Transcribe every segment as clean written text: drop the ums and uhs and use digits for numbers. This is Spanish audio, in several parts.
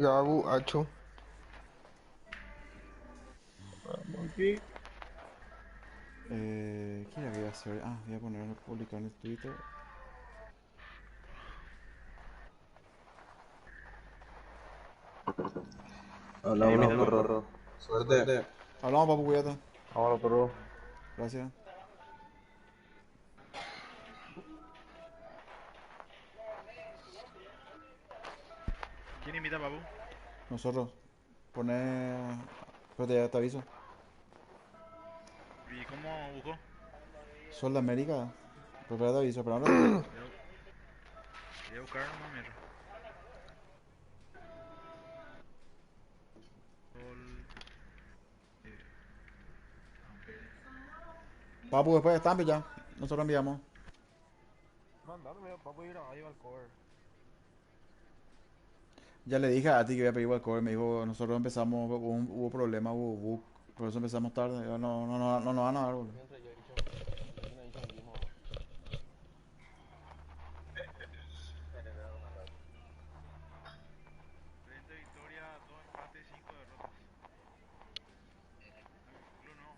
Gabu, Acho. Monkey. ¿Qué era que iba a hacer? Ah, voy a poner publicar en el Twitter. Habla, ¿Quién habla, invita, habla, papu? perro. Suerte. Hablamos, papu, cuídate. Vámonos, perro. Gracias. ¿Quién invita, papu? Nosotros. Pone. Pero te aviso. ¿Y cómo buscó? Sol de América. Pero te aviso, pero ahora te aviso. Voy a buscar nomás, mierda. Sol. eh, Papu, después de ya. Nosotros enviamos. Mandame, papu, ir a al cover. Ya le dije a ti que iba a pedir alcohol. Me dijo, nosotros empezamos, hubo problemas, hubo bug. Por eso empezamos tarde. Yo, no nos van a dar, boludo. Mientras yo he dicho, yo no he dicho mismo. Frente victoria, 2 empates, 5 derrotas. Club no.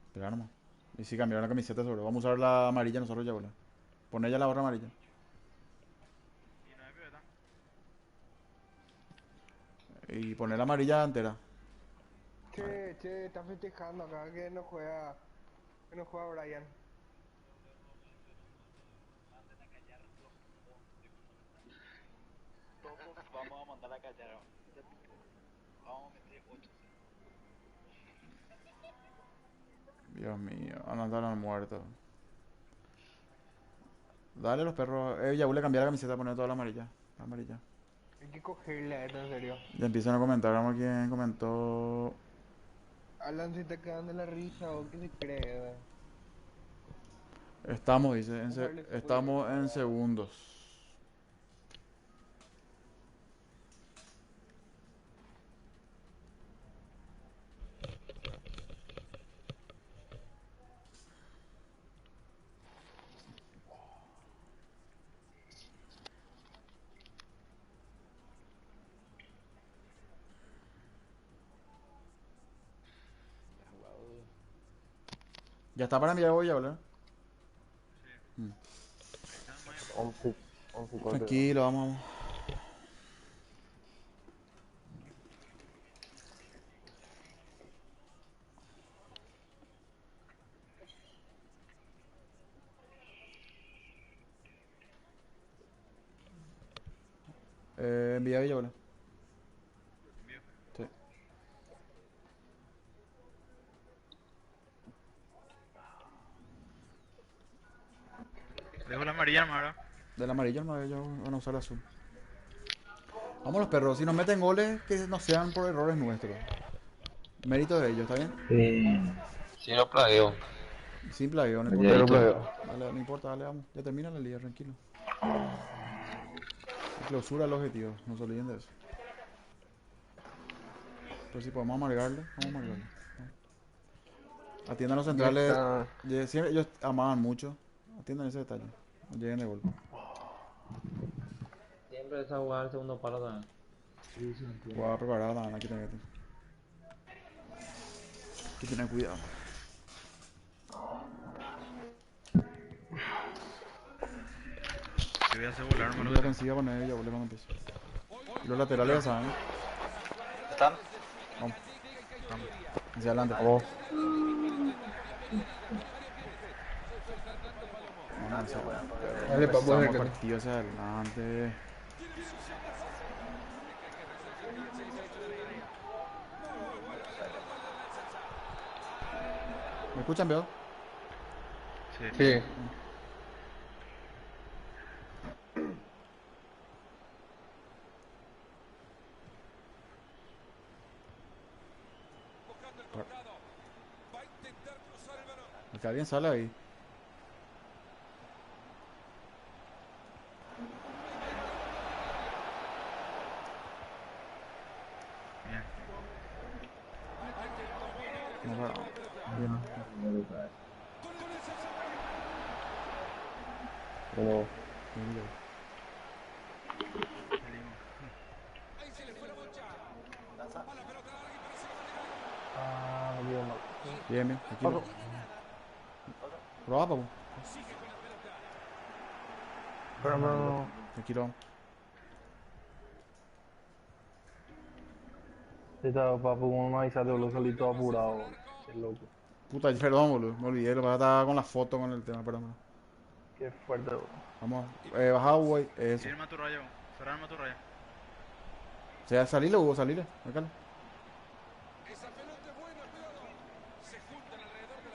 Espera nomás. Y si cambiaron la camiseta, seguro. Vamos a usar la amarilla nosotros ya, boludo. Poné ya la otra amarilla. Y no hay pibeta. Y poner la amarilla entera. Ahí. Che, está festejando acá que no juega Brian. Vamos a mandar a callar. Vamos a meter 8. Dios mío, van a andar al muerto. Dale los perros. Ya voy a cambiar la camiseta, poner toda la amarilla. La amarilla. Hay que cogerle a esto, en serio. Ya empiezan a comentar. Vamos a quién comentó. Alan, si te quedan de la risa o qué se cree, Estamos, dice. Buscarle Estamos fuego, en segundos. Ya está para enviar hoy, ¿verdad? Sí. Mm. Ahí está nomás ya, papu. 11, 11 y cuarto. Tranquilo, vamos. Envía Villa, ¿verdad? Envío. Sí. Dejo la amarilla nomás, ¿verdad? Del amarillo no, ellos van a usar el azul. Vamos los perros. Si nos meten goles, que no sean por errores nuestros. Mérito de ellos, ¿está bien? Sí, lo plagueo. Sin plagueo, no importa. Pero, Calladito. pero. Dale, no importa, dale, vamos. Ya termina la liga, tranquilo. Y clausura el objetivo, no se olviden de eso. Pero si podemos amargarle, vamos a amargarle. Atiendan los Ya centrales. está. Siempre ellos amaban mucho. Atiendan ese detalle. No lleguen de gol. Siempre esa jugada al segundo palo también. Jugada preparada, hay que tener. Hay que tener cuidado. Si voy a hacer volar, Y nomás lo la que tengo. ofensiva poner ella, boludo, cuando empiece. Y los laterales ya saben. ¿Están? Vamos, Vamos. hacia adelante. Vamos. Vamos hacia adelante. Dale, papu, Empezamos el acércate. partido hacia adelante. ¿Me escuchan, veo? Sí. Sí. Que alguien sale ahí. Bien. No, bien. Como. Bien, bien. Salimos. Ah, no quiero mal. Bien, bien, tranquilo. Proba, papu. Pero no. Tranquilo. Esta papu, como me avisaste, boludo, salí todo apurado. Qué loco. Puta, perdón, boludo. Me olvidé, lo que estaba con la foto con el tema, perdón. Qué fuerte, boludo. Vamos, baja, güey. Eso. Irme a tu raya, cerrarme a tu raya. O sea, salile, Hugo, salile. Acá.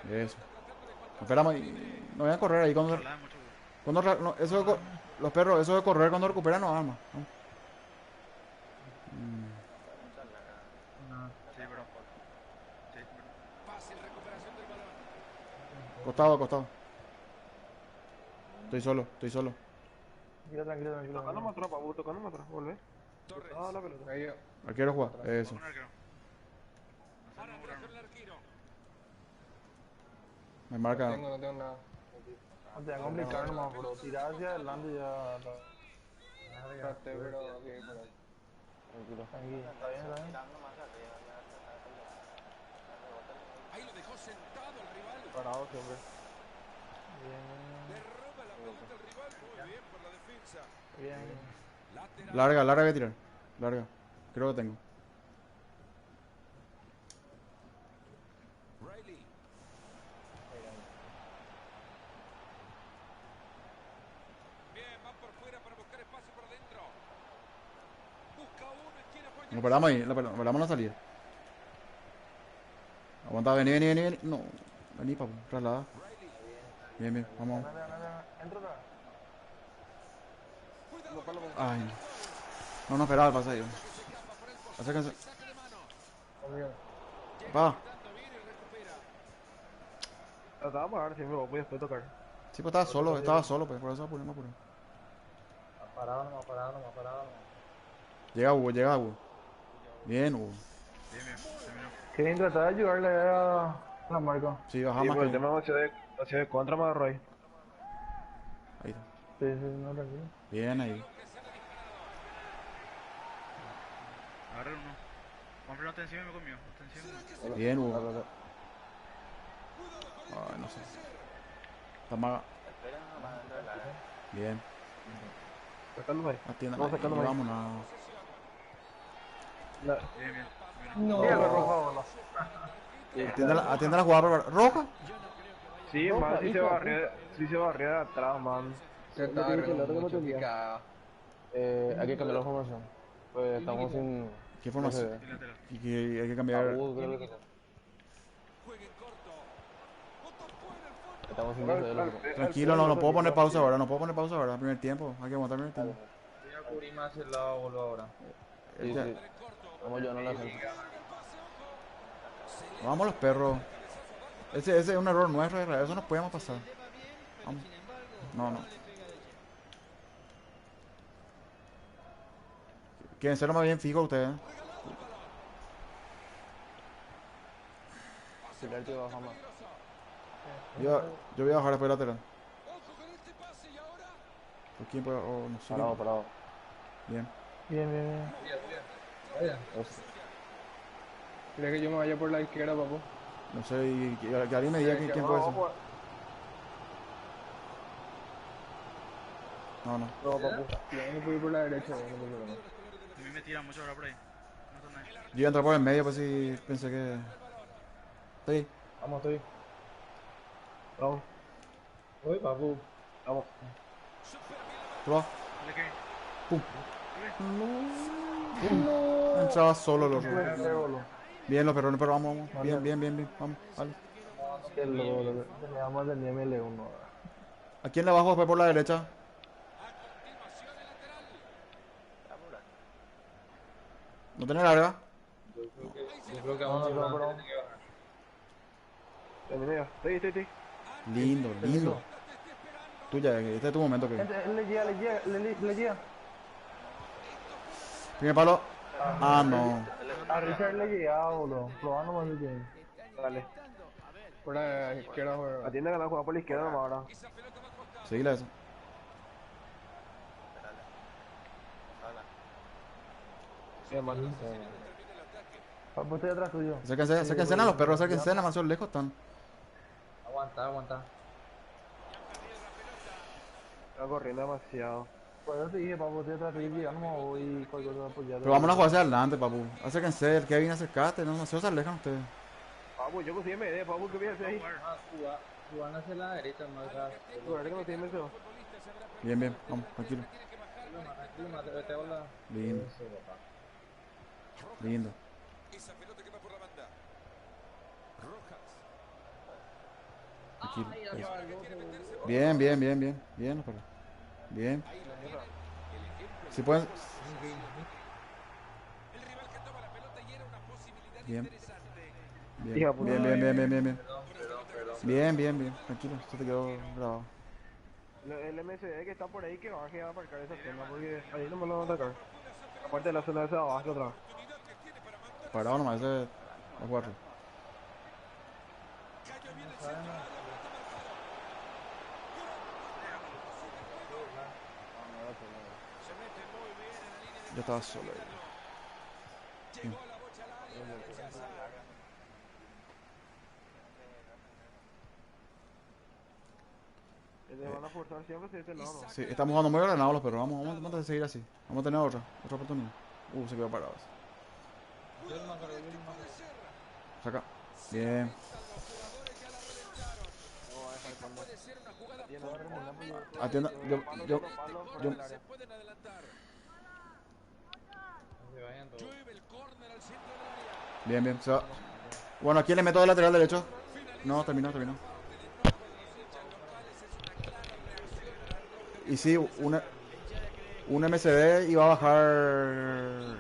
Eso. Esperamos. No voy a correr ahí cuando. Ojalá mucho. No, eso los perros, eso de correr cuando recuperan no arma. Vamos. Sí, bro. Sí, bro. Costado, costado. Estoy solo, estoy solo. Tranquilo, tranquilo. Tocando atrás, papu, tocando atrás, volvé. Ah, la pelota. Ahí, Quiero jugar. Eso. Un arquero. No sé, no burlarme. Me no marca. tengo nada. No te va a complicar nomás, bro. Tirar hacia adelante y ya. Espérate, pero ok, espérate. Tranquilo. Tranquilo. Está bien, está bien. Parado siempre. Bien. Bien. Larga, larga voy a tirar. Larga. Creo que tengo. Nos perdamos ahí, nos perdamos la salida. Aguanta, vení, vení, vení, vení. No, vení, papu, traslada. Bien, bien, vamos. Entra otra. Ay, no, no esperaba el pase yo. Acérquense. Va. Acá vamos a ver si me voy después tocar. Sí, pues estaba solo, pues, por eso apuré, me apuré. Parado nomás. Llega Hugo. Bien, Hugo. Bien, bien. Terminó. Kevin, trata de ayudarle a la marca. Sí, baja Sí, más por que el tema de contra me agarró ahí. ahí está. Sí, no, tranquilo. Bien ahí. Agarré uno. Juanfred, no te encima y me comió. No te encima. Bien, Hugo. Ay, no sé. Está maga. Bien. Sacándome ahí. Atiendan Vamos ahí. sacándome ahí. Vamos, no. Bien, bien. Terminó. Sí, el rojo, Atienda la jugada roja. sí, man, sí se barrió de atrás, man. Se está mucho picada. Hay que cambiar la formación. Pues estamos sin... ¿Qué formación? Y lateral. Y que hay que cambiar. Creo que estamos sin Tranquilo, no puedo poner pausa ahora. No puedo poner pausa ahora. Primer tiempo. Hay que aguantar primer tiempo. Voy a cubrir más el lado, boludo, ahora. Ya. Vamos yo, no la gente. Vamos los perros. Ese es un error nuestro, Israel. Eso no podemos pasar. Vamos. No. Quédense más bien fijo ustedes. Yo voy a bajar después de lateral. ¿Por quién puede? Oh, no sé. Parado. Bien. Bien. ¿Crees que yo me vaya por la izquierda, papu? No sé, y que alguien me diga quién puede ser. No. No, papu. Yo me puedo ir por la derecha, no tengo problema. A mí me tiran mucho ahora por ahí. No está nadie. Yo iba a entrar por el medio, pues sí pensé que. Estoy. Vamos, estoy. Vamos. Voy, papu. Vamos. Proba. Dale, Kevin. Pum. Entraba solo los Bien, los perrones, pero vamos. Bien. Vamos, vale. Teníamos el ML1. ¿A quién le bajo después por la derecha? ¿No tiene larga? Yo creo que vamos a bajar. Terminé ya. Estoy. Lindo. Tuya, este es tu momento, que. Le llega. Primer palo. Ah, no. A Richard le llegaba, boludo. Probando más el game. Dale. Por la izquierda, juega. Atiende que la juega por la izquierda nomás ahora. Seguila eso. Papu, estoy atrás tuyo. Acérquense a los perros, acérquense, nada más lejos están. Aguanta. Está corriendo demasiado. Por eso te dije, papu, estoy atrás tuyo, ya no me voy cualquier cosa apoyado. Pero vamos a jugar hacia adelante, papu. Acérquense, el Kevin, acercate, no se alejan ustedes. Papu, yo conseguí MD, papu, ¿qué voy a hacer ahí? Jugar hacia la derecha, más atrás. ¿Verdad que no tiene eso? Bien, vamos, tranquilo. Vete a volar. Lindo. Lindo. Esa pelota que va por la banda. Tranquilo. Y ahora que quiere meterse por Bien, los perros. Bien. Si pueden. el rival que toma la pelota y era una posibilidad Bien. interesante. Bien. Tranquilo, esto te quedó grabado. El MSD que está por ahí que baje a marcar esa zona porque ahí no me lo van a atacar. Aparte de la zona de esa abajo otra vez. Parado nomás, ese es 4. Cayó bien el centro, la pelota se mete muy bien en la línea de Ya estaba solo ahí. llegó la bocha al área, la rechaza. Les van a forzar siempre si este lado, ¿no? Sí, estamos jugando muy ordenados los perros. Vamos a seguir así. Vamos a tener otra oportunidad. Se quedó parado. Saca. Bien. Puede ser una jugada fundamental. Atienda. Yo. Se pueden adelantar. Llueve el córner al centro del área. Bien. Se va. Bueno, aquí le meto de lateral derecho. No, terminó. Y sí, un MCD iba a bajar.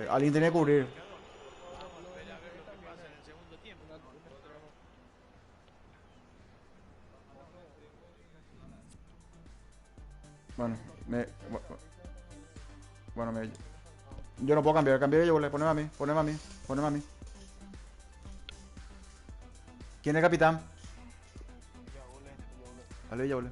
Alguien tenía que cubrir. Bueno, yo no puedo cambiar yo, poneme a mí. ¿Quién es el capitán? Dale, ya volé.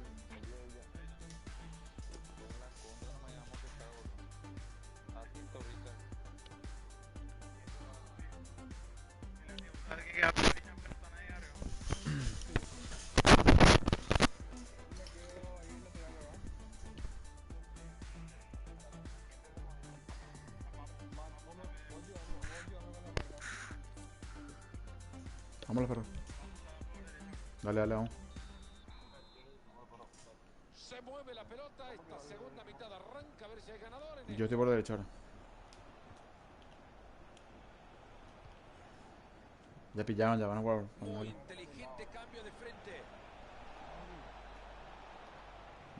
Vámonos, perro. Dale, vamos. Se mueve la pelota, esta segunda mitad arranca a ver si hay ganador en Yo estoy por derecha ahora. Ya pillaron, ya van a jugar. muy inteligente cambio de frente.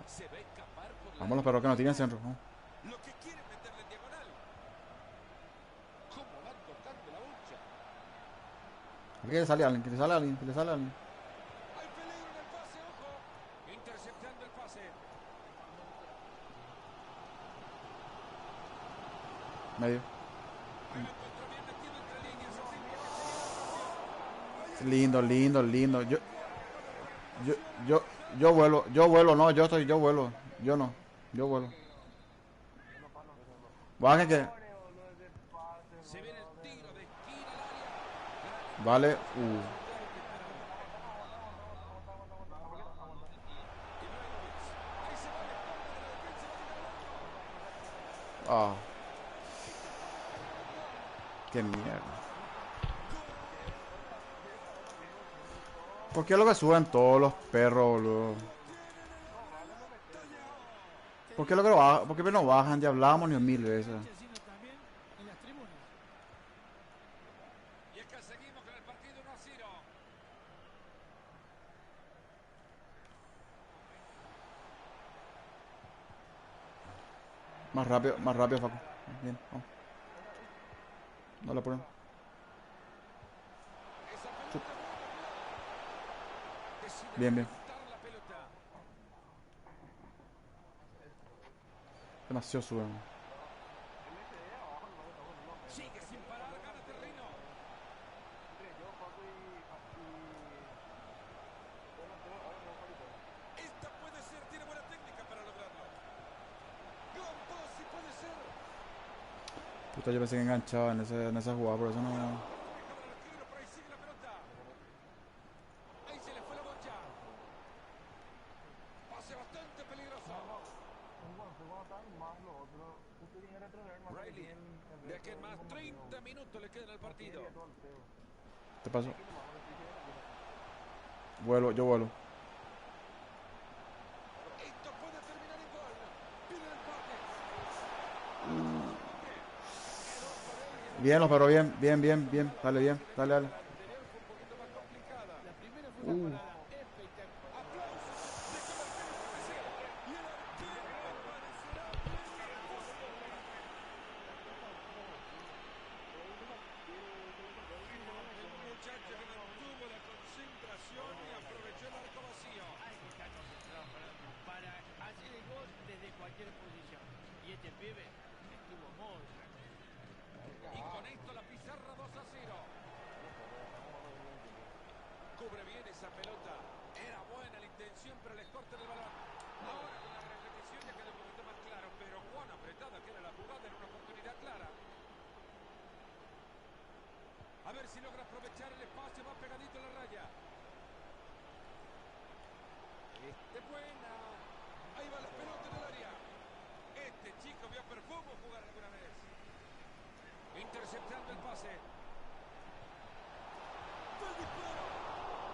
Se va a escapar por la Vámonos, perro, que no tienen centro. ¿No? lo que quiere meterle en diagonal. ¿Cómo van tocando la bocha? Aquí le sale alguien, Hay peligro en el pase, ojo. Interceptando el pase. Medio. Ahí lo encontró bien metido entre líneas. El tipo que Lindo. Yo vuelo, no, yo vuelo. Yo vuelo. Bajen que. se viene el tiro de esquina al área. Vale. Ah. Qué mierda. ¿Por qué es lo que suben todos los perros, boludo? ¿Por qué no bajan? Ya hablábamos ni 1000 veces. Y acá seguimos con el partido 1-0. Más rápido, Facu. Bien, vamos. No la ponen. Bien. Demasiado suben. Sigue sin parar, gana terreno. Esta puede ser, tiene buena técnica para lograrlo. Gran pase puede ser. Puta, yo pensé que enganchaba en esa jugada, por eso no. Cobra el arquero, pero ahí sigue la pelota. Ahí se le fue la bocha. Pase bastante peligroso. Riley, de aquí en más 30 minutos le quedan al partido. ¿Te pasó? Vuelo, yo vuelo. Esto puede terminar en gol. Pide el empate. Bien, los perros, bien, bien, bien, bien. Dale, bien, dale, dale. La anterior fue un poquito más complicada. La primera fue una parada espectacular. Aplausos de que el arquero apareció. Y el arquero aparecerá bien en el fútbol. El muchacho que mantuvo la concentración y aprovechó el arco vacío. Hay que estar concentrado para hacer el gol desde cualquier posición. Y este pibe estuvo muy tranquilo. Y con esto la pizarra 2-0. Cubre bien esa pelota. Era buena la intención, pero les cortan el balón. Ahora con la repetición ya queda un poquito más claro, pero cuán apretada que era la jugada, era una oportunidad clara. A ver si logra aprovechar el espacio, va pegadito a la raya. Este buena. Ahí va la pelota en el área. Este chico vio a Perfumo jugar alguna vez. Interceptando el pase. ¡Fue el disparo!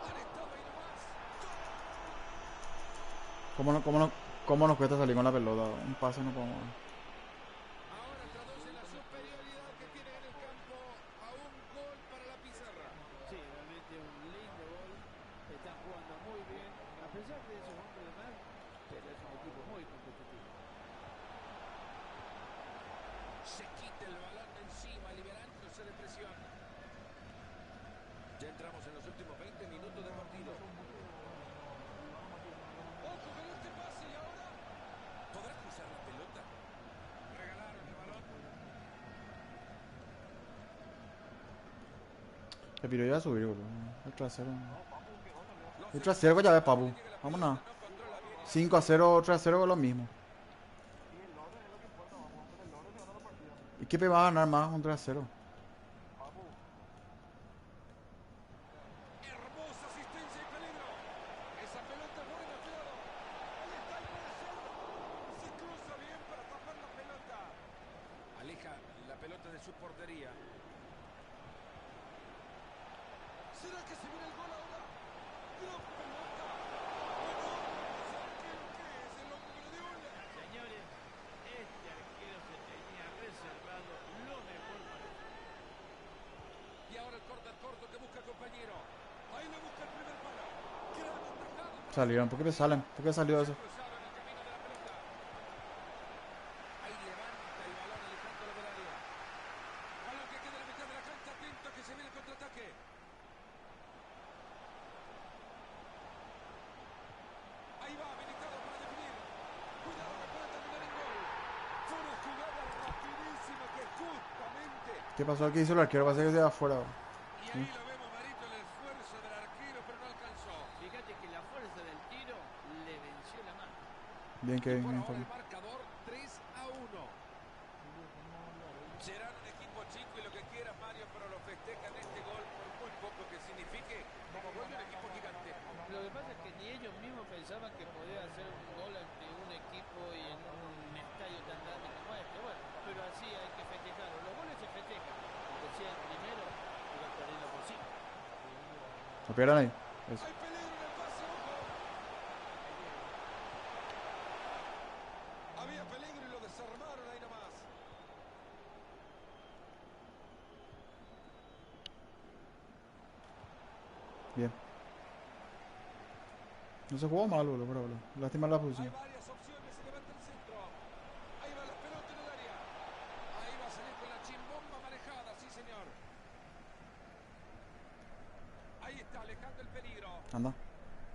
Han estado ahí nomás. ¿Cómo nos cuesta salir con la pelota? Un pase no podemos. Ahora traduce la superioridad que tiene en el campo a un gol para la pizarra. Sí, realmente un lindo gol. Están jugando muy bien. A pesar de esos hombres de más, pero es un equipo muy competitivo. Se quita el balón de encima, liberándose de presión. Ya entramos en los últimos 20 minutos de partido. ¡Ojo con este pase! ¿Y ahora? ¿Podrá cruzar la pelota? Regalaron el balón. El piro ya a subir, boludo. El trasero. El trasero ya ves, papu. Vámonos. 5-0, 3-0 es lo mismo. ¿Y qué va a ganar más? Un 3-0. Hermosa asistencia y peligro. Esa pelota es buena, cuidado. Ahí está el puede ser. Se cruza bien para tapar la pelota. Aleja la pelota de su portería. ¿Será que se viene el gol ahora? ¡Gran pelota! Bueno, ¿quién es el hombre de una? Señores, este arquero se tenía reservado lo mejor para él. Y ahora el córner corto que busca el compañero. Ahí lo busca el primer palo. Gran atajada. Salieron. ¿Por qué me salen? ¿Por qué salió eso? Cruzaron el camino de la pelota. Ahí levanta el balón alejándolo del área. Balón que queda en la mitad de la cancha. Atento que se viene el contraataque. Ahí va, habilitado para definir. Cuidado que puede terminar en gol. Fue una jugada rapidísima que justamente... ¿Qué pasó aquí? Hizo el arquero. Parece que se va afuera. Y ahí lo vemos, Marito, el esfuerzo del arquero, pero no alcanzó. Fíjate que la fuerza del tiro le venció la mano. Bien que Y por bien, ahora papu. el marcador 3-1. Serán un equipo chico y lo que quieras, Mario, pero lo festejan este gol por muy poco que signifique como gol de un equipo gigante. Lo que pasa es que ni ellos mismos pensaban que podía hacer un gol ante un equipo y en un estadio tan grande como este. Bueno, pero así hay que festejarlo. Los goles se festejan, aunque sea el primero, pero perdiendo por sí. No pierdan ahí. Eso. Hay peligro en el pase, ojo. Había peligro y lo desarmaron ahí nomás. Bien. No se jugó mal, boludo, boludo. Lástima la Hay posición. varias opciones, se levanta el centro. Ahí va la pelota en el área. Ahí va a salir con la chimbomba manejada, sí señor. Ahí está, alejando el peligro. Anda.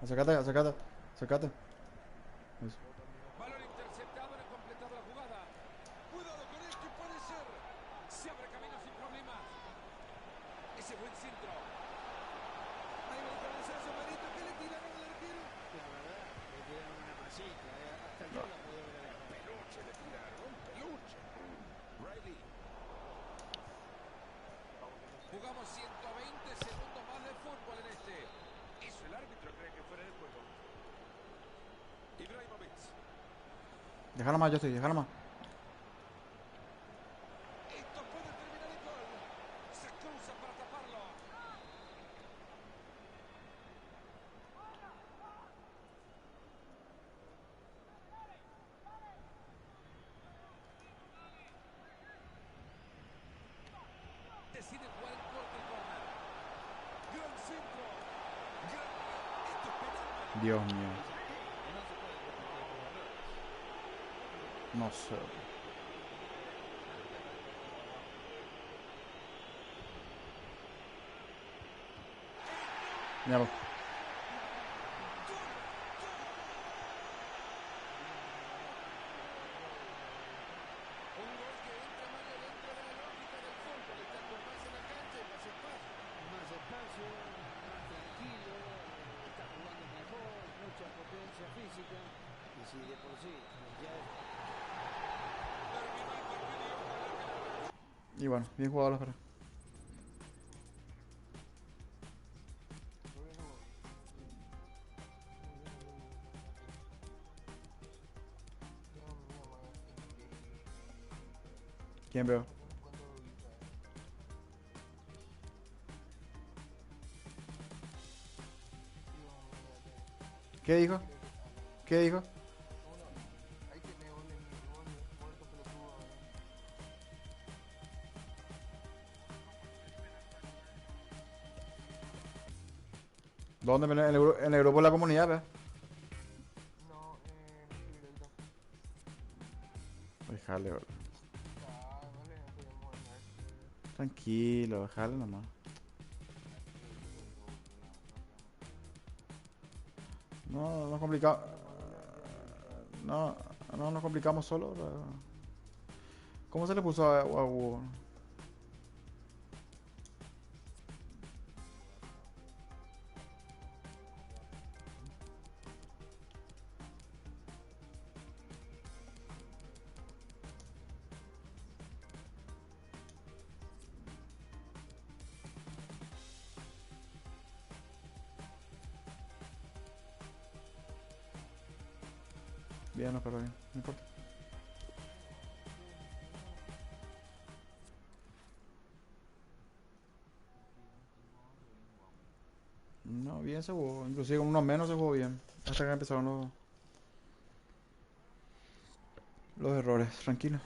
Acércate, acércate. Acércate. Eso. Balón interceptado, no ha completado la jugada. Cuidado con esto y puede ser. Se abre camino sin problemas. Ese buen centro. Ahí va el cabezazo, Marito, que le tiraron al arquero. La verdad, le tiraron una masita, hasta yo la pude ver. Peluche le tiraron, un peluche. Riley. Déjala más, yo estoy, déjala más. Esto puede terminar en gol. Se cruza para taparlo. Decide jugar en corto el córner. Gran centro. Gran... Esto es penal. Dios mío. No se puede cometer los errores. No sé. Míralo. Un gol que entra Mario dentro de la lógica del fútbol. Tanto más en la cancha y más espacio. Más espacio, más tranquilo, está jugando mejor, mucha potencia física. Y si de por sí ya es Terminó el partido y ojalá que la verdad. Y bueno, bien jugado la espera. ¿Quién veo? ¿Qué dijo? ¿Qué dijo? Ahí tiene un muerto pelotudo. ¿Dónde? En el grupo de la comunidad, ve. No, directo. Déjale, bro. Ah, vale, no podemos ganar. Tranquilo, déjale nomás. No, no complicamos. No, no nos complicamos solo. ¿Cómo se le puso a Hugo? Bien, no, pero bien, no importa. No, bien se jugó. Inclusive con uno menos se jugó bien. Hasta que empezaron los errores. Tranquilo.